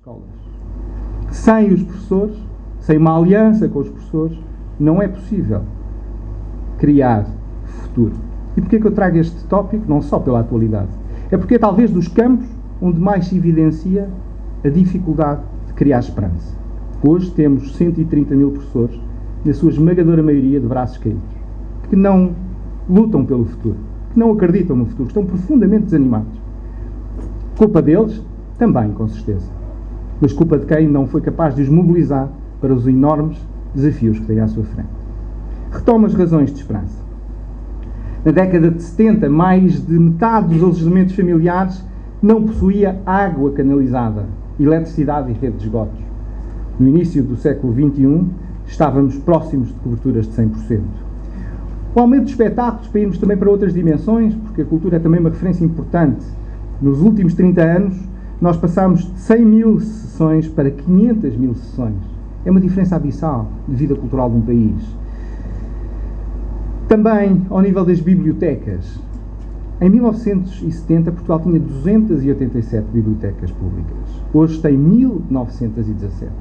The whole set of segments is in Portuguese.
escolas. Sem os professores, sem uma aliança com os professores, não é possível criar futuro. E porquê que eu trago este tópico? Não só pela atualidade. É porque é talvez dos campos onde mais se evidencia a dificuldade de criar esperança. Hoje temos 130 mil professores, na sua esmagadora maioria de braços caídos, que não lutam pelo futuro, que não acreditam no futuro, que estão profundamente desanimados. Culpa deles? Também, com certeza. Mas culpa de quem não foi capaz de os mobilizar para os enormes desafios que têm à sua frente. Retomo as razões de esperança. Na década de 70, mais de metade dos alojamentos familiares não possuía água canalizada, eletricidade e rede de esgotos. No início do século XXI, estávamos próximos de coberturas de 100%. O aumento de espetáculos, para irmos também para outras dimensões, porque a cultura é também uma referência importante. Nos últimos 30 anos, nós passámos de 100 mil sessões para 500 mil sessões. É uma diferença abissal de vida cultural de um país. Também, ao nível das bibliotecas, em 1970, Portugal tinha 287 bibliotecas públicas. Hoje tem 1917.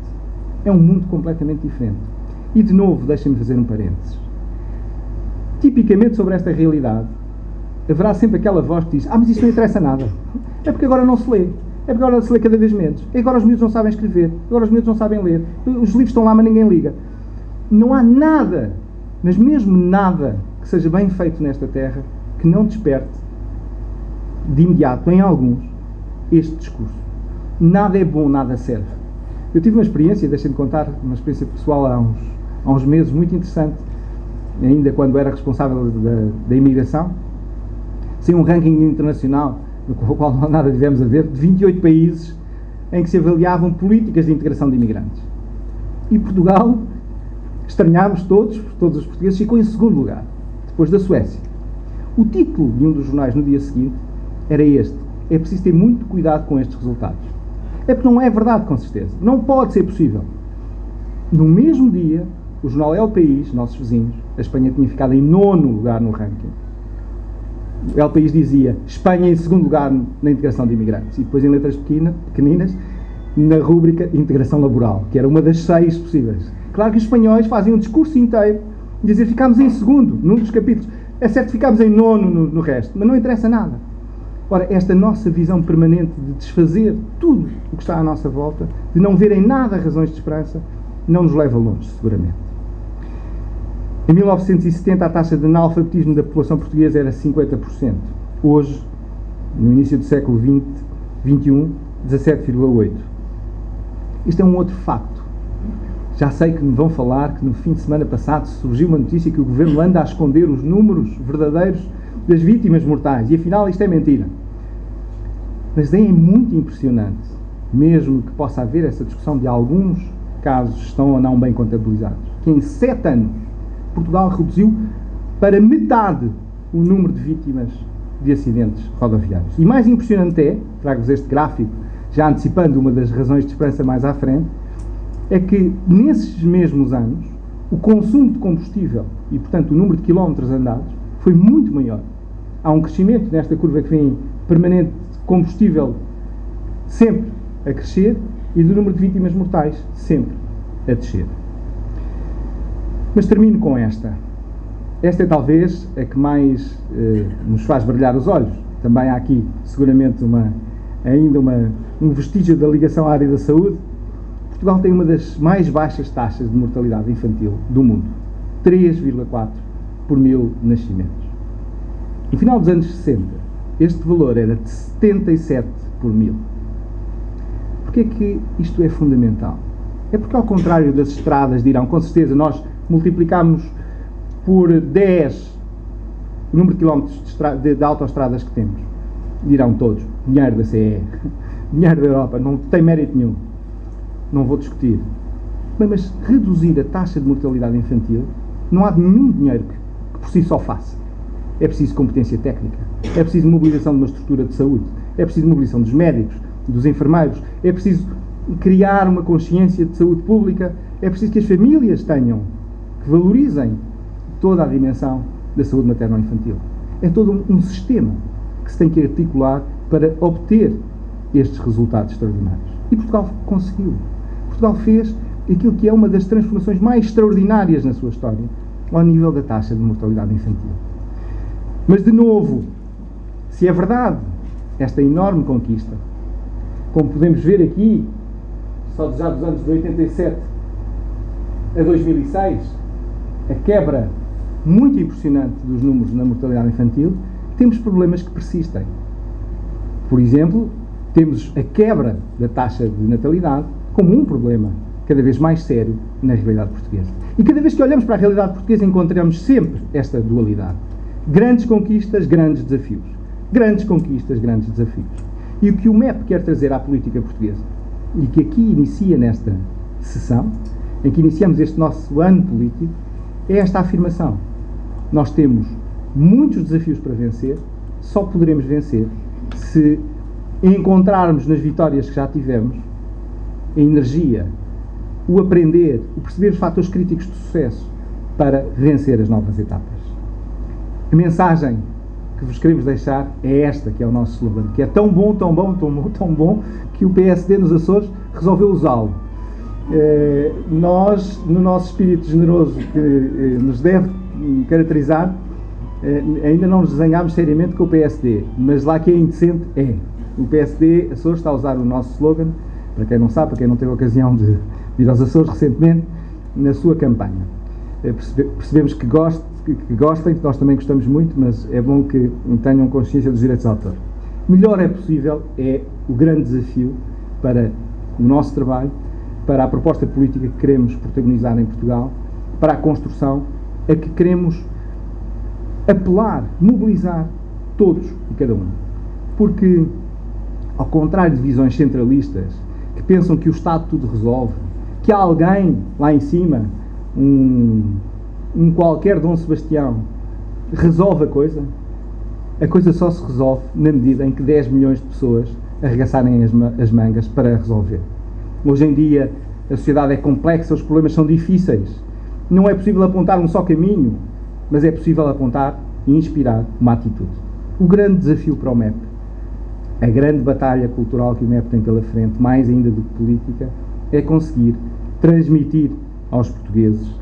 É um mundo completamente diferente. E, de novo, deixem-me fazer um parênteses. Tipicamente sobre esta realidade, haverá sempre aquela voz que diz: mas isto não interessa nada. É porque agora não se lê. É porque agora se lê cada vez menos. É agora os miúdos não sabem escrever. Agora os miúdos não sabem ler. Os livros estão lá, mas ninguém liga. Não há nada, mas mesmo nada, que seja bem feito nesta terra, que não desperte, de imediato, em alguns, este discurso. Nada é bom, nada serve. Eu tive uma experiência, deixem-me contar, uma experiência pessoal há uns meses, muito interessante, ainda quando era responsável da imigração. Saiu um ranking internacional, no qual não há nada tivemos a ver, de 28 países em que se avaliavam políticas de integração de imigrantes. E Portugal, estranhámos todos os portugueses, ficou em segundo lugar, depois da Suécia. O título de um dos jornais no dia seguinte era este: é preciso ter muito cuidado com estes resultados. É porque não é verdade, com certeza. Não pode ser possível. No mesmo dia, o jornal El País, nossos vizinhos, a Espanha tinha ficado em 9º lugar no ranking. O El País dizia Espanha em segundo lugar na integração de imigrantes. E depois, em letras pequeninas, na rúbrica integração laboral, que era uma das 6 possíveis. Claro que os espanhóis fazem um discurso inteiro e dizer ficámos em segundo num dos capítulos. É certo que ficámos em 9º no resto, mas não interessa nada. Ora, esta nossa visão permanente de desfazer tudo o que está à nossa volta, de não ver em nada razões de esperança, não nos leva longe, seguramente. Em 1970, a taxa de analfabetismo da população portuguesa era 50%. Hoje, no início do século XXI, 17,8%. Isto é um outro facto. Já sei que me vão falar que no fim de semana passado surgiu uma notícia que o Governo anda a esconder os números verdadeiros das vítimas mortais. E afinal isto é mentira. Mas é muito impressionante, mesmo que possa haver essa discussão de alguns casos estão ou não bem contabilizados, que em 7 anos Portugal reduziu para metade o número de vítimas de acidentes rodoviários. E mais impressionante é, trago-vos este gráfico, já antecipando uma das razões de esperança mais à frente, é que nesses mesmos anos o consumo de combustível e, portanto, o número de quilómetros andados foi muito maior. Há um crescimento nesta curva que vem permanente de combustível sempre a crescer e do número de vítimas mortais sempre a descer. Mas termino com esta. Esta é talvez a que mais nos faz brilhar os olhos. Também há aqui seguramente um vestígio da ligação à área da saúde. Portugal tem uma das mais baixas taxas de mortalidade infantil do mundo. 3,4 por 1000 nascimentos. No final dos anos 60, este valor era de 77 por 1000. Porquê é que isto é fundamental? É porque, ao contrário das estradas dirão, com certeza, nós multiplicamos por 10 o número de quilómetros de autoestradas que temos. Dirão todos, dinheiro da CE, dinheiro da Europa, não tem mérito nenhum. Não vou discutir. Mas reduzir a taxa de mortalidade infantil, não há nenhum dinheiro que por si só faça. É preciso competência técnica, é preciso mobilização de uma estrutura de saúde, é preciso mobilização dos médicos, dos enfermeiros, é preciso criar uma consciência de saúde pública, é preciso que as famílias tenham, que valorizem toda a dimensão da saúde materno-infantil. É todo um sistema que se tem que articular para obter estes resultados extraordinários. E Portugal conseguiu. Portugal fez aquilo que é uma das transformações mais extraordinárias na sua história, ao nível da taxa de mortalidade infantil. Mas, de novo, se é verdade esta enorme conquista, como podemos ver aqui, só já dos anos de 87 a 2006, a quebra muito impressionante dos números na mortalidade infantil, temos problemas que persistem. Por exemplo, temos a quebra da taxa de natalidade como um problema cada vez mais sério na realidade portuguesa. E cada vez que olhamos para a realidade portuguesa encontramos sempre esta dualidade. Grandes conquistas, grandes desafios. Grandes conquistas, grandes desafios. E o que o MEP quer trazer à política portuguesa, e que aqui inicia nesta sessão, em que iniciamos este nosso ano político, é esta afirmação. Nós temos muitos desafios para vencer, só poderemos vencer se encontrarmos nas vitórias que já tivemos a energia, o aprender, o perceber os fatores críticos de sucesso para vencer as novas etapas. A mensagem que vos queremos deixar é esta, que é o nosso slogan, que é tão bom, tão bom, tão bom, tão bom, que o PSD nos Açores resolveu usá-lo. Nós, no nosso espírito generoso que nos deve caracterizar, ainda não nos desenhámos seriamente com o PSD, mas lá que é indecente é. O PSD Açores está a usar o nosso slogan, para quem não sabe, para quem não teve a ocasião de vir aos Açores recentemente, na sua campanha. Percebemos que gostem, que nós também gostamos muito, mas é bom que tenham consciência dos direitos de autor. Melhor é possível é o grande desafio para o nosso trabalho, para a proposta política que queremos protagonizar em Portugal, para a construção a que queremos apelar, mobilizar todos e cada um. Porque, ao contrário de visões centralistas, que pensam que o Estado tudo resolve, que há alguém lá em cima, um qualquer Dom Sebastião, resolve a coisa só se resolve na medida em que 10 milhões de pessoas arregaçarem as mangas para resolver. Hoje em dia a sociedade é complexa, os problemas são difíceis. Não é possível apontar um só caminho, mas é possível apontar e inspirar uma atitude. O grande desafio para o MEP, a grande batalha cultural que o MEP tem pela frente, mais ainda do que política, é conseguir transmitir aos portugueses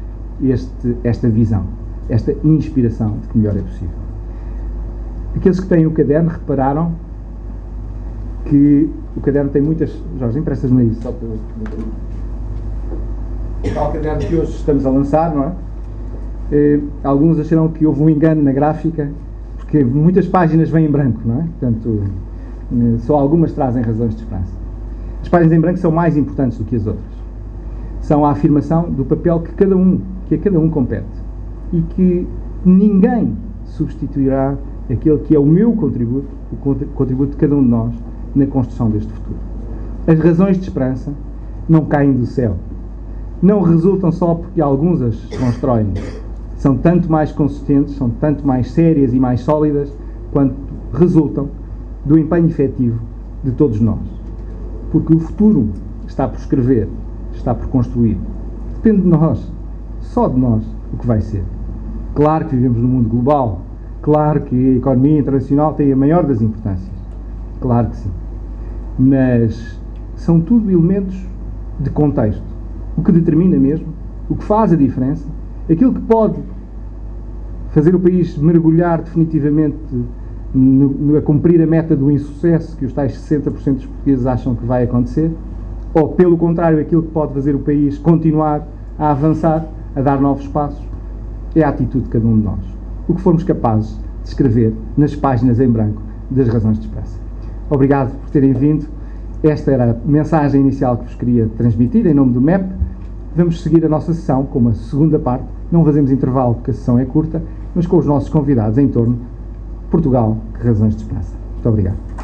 esta visão, esta inspiração de que melhor é possível. Aqueles que têm o caderno repararam que o caderno tem muitas... Jorge, emprestas-me isso só para... O tal caderno que hoje estamos a lançar, não é? Alguns acharam que houve um engano na gráfica, porque muitas páginas vêm em branco, não é? Portanto, só algumas trazem razões de esperança. As páginas em branco são mais importantes do que as outras. São a afirmação do papel que a cada um compete. E que ninguém substituirá aquele que é o meu contributo, o contributo de cada um de nós, na construção deste futuro. As razões de esperança não caem do céu. Não resultam só porque alguns as constroem. São tanto mais consistentes, são tanto mais sérias e mais sólidas, quanto resultam do empenho efetivo de todos nós. Porque o futuro está por escrever, está por construir. Depende de nós, só de nós, o que vai ser. Claro que vivemos num mundo global, claro que a economia internacional tem a maior das importâncias, claro que sim. Mas são tudo elementos de contexto. O que determina mesmo, o que faz a diferença, aquilo que pode fazer o país mergulhar definitivamente a cumprir a meta do insucesso que os tais 60% dos portugueses acham que vai acontecer, ou pelo contrário, aquilo que pode fazer o país continuar a avançar, a dar novos passos, é a atitude de cada um de nós. O que formos capazes de escrever nas páginas em branco das razões de esperança. Obrigado por terem vindo. Esta era a mensagem inicial que vos queria transmitir em nome do MEP. Vamos seguir a nossa sessão com uma segunda parte. Não fazemos intervalo porque a sessão é curta, mas com os nossos convidados em torno de Portugal, que razões de esperança. Muito obrigado.